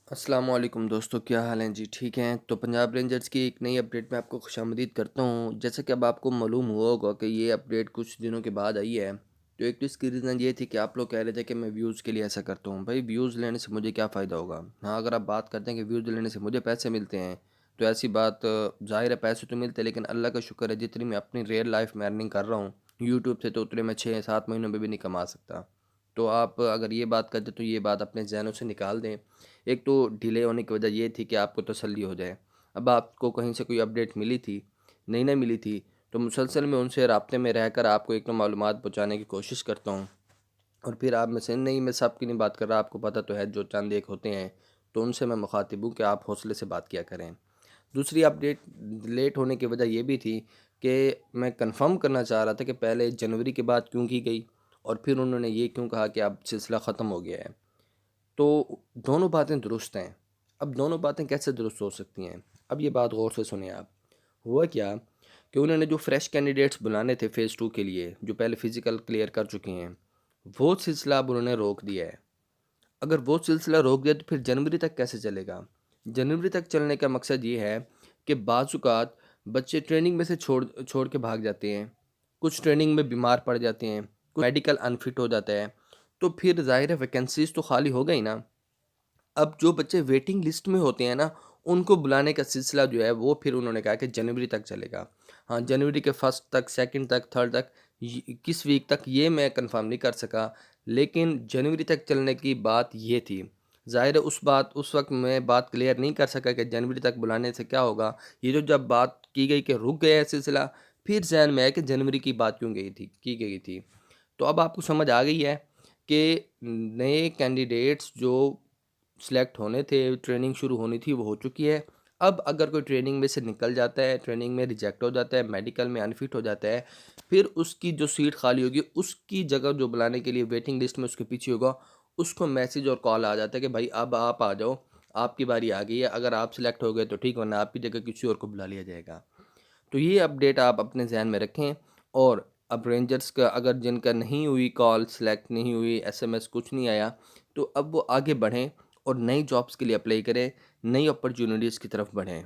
अस्सलाम वालेकुम दोस्तों, क्या हाल हैं जी? ठीक हैं? तो पंजाब रेंजर्स की एक नई अपडेट में आपको खुशामदीद करता हूँ। जैसे कि अब आपको मालूम हुआ होगा कि ये अपडेट कुछ दिनों के बाद आई है। तो एक तो इसकी रीज़न ये थी कि आप लोग कह रहे थे कि मैं व्यूज़ के लिए ऐसा करता हूँ। भाई व्यूज़ लेने से मुझे क्या फ़ायदा होगा? हाँ, अगर आप बात करते हैं कि व्यूज़ लेने से मुझे पैसे मिलते हैं, तो ऐसी बात ज़ाहिर है पैसे तो मिलते हैं, लेकिन अल्लाह का शुक्र है जितनी मैं अपनी रियल लाइफ़ में अर्निंग कर रहा हूँ, यूट्यूब से तो उतने मैं 6-7 महीनों में भी नहीं कमा सकता। तो आप अगर ये बात करते तो ये बात अपने ज़हनों से निकाल दें। एक तो डिले होने की वजह ये थी कि आपको तसल्ली हो जाए। अब आपको कहीं से कोई अपडेट मिली थी, नहीं मिली थी, तो मुसलसल मैं उनसे राब्ते में रहकर आपको एक तो मालूमात पहुँचाने की कोशिश करता हूँ। और फिर आप में से नहीं, मैं सब की नहीं बात कर रहा, आपको पता तो है जो चंद एक होते हैं, तो उनसे मैं मुखातिब हूँ कि आप हौसले से बात किया करें। दूसरी अपडेट लेट होने की वजह ये भी थी कि मैं कन्फर्म करना चाह रहा था कि पहले जनवरी की बात क्यों की गई और फिर उन्होंने ये क्यों कहा कि अब सिलसिला ख़त्म हो गया है। तो दोनों बातें दुरुस्त हैं। अब दोनों बातें कैसे दुरुस्त हो सकती हैं? अब ये बात गौर से सुनिए आप। हुआ क्या कि उन्होंने जो फ्रेश कैंडिडेट्स बुलाने थे फ़ेज़ 2 के लिए, जो पहले फ़िज़िकल क्लियर कर चुके हैं, वो सिलसिला अब उन्होंने रोक दिया है। अगर वो सिलसिला रोक दिया तो फिर जनवरी तक कैसे चलेगा? जनवरी तक चलने का मकसद ये है कि बाज़-औक़ात बच्चे ट्रेनिंग में से छोड़ छोड़ के भाग जाते हैं। कुछ ट्रेनिंग में बीमार पड़ जाते हैं, कोई मेडिकल अनफ़िट हो जाता है, तो फिर ज़ाहिर है वैकेंसीज़ तो खाली हो गई ना। अब जो बच्चे वेटिंग लिस्ट में होते हैं ना, उनको बुलाने का सिलसिला जो है वो फिर उन्होंने कहा कि जनवरी तक चलेगा। हाँ, जनवरी के फर्स्ट तक, सेकंड तक, थर्ड तक किस वीक तक ये मैं कंफर्म नहीं कर सका, लेकिन जनवरी तक चलने की बात ये थी। ज़ाहिर है उस वक्त मैं बात क्लियर नहीं कर सका कि जनवरी तक बुलाने से क्या होगा। ये जो जब बात की गई कि रुक गया है सिलसिला, फिर जहन में आया कि जनवरी की बात क्यों की गई थी। तो अब आपको समझ आ गई है कि नए कैंडिडेट्स जो सिलेक्ट होने थे, ट्रेनिंग शुरू होनी थी, वो हो चुकी है। अब अगर कोई ट्रेनिंग में से निकल जाता है, ट्रेनिंग में रिजेक्ट हो जाता है, मेडिकल में अनफिट हो जाता है, फिर उसकी जो सीट खाली होगी, उसकी जगह जो बुलाने के लिए वेटिंग लिस्ट में उसके पीछे होगा, उसको मैसेज और कॉल आ जाता है कि भाई अब आप आ जाओ, आपकी बारी आ गई है। अगर आप सिलेक्ट हो गए तो ठीक, वरना आपकी जगह किसी और को बुला लिया जाएगा। तो ये अपडेट आप अपने ज़हन में रखें। और अब रेंजर्स का अगर जिनका नहीं हुई कॉल, सेलेक्ट नहीं हुई, एसएमएस कुछ नहीं आया, तो अब वो आगे बढ़ें और नई जॉब्स के लिए अप्लाई करें, नई अपॉर्चुनिटीज़ की तरफ बढ़ें।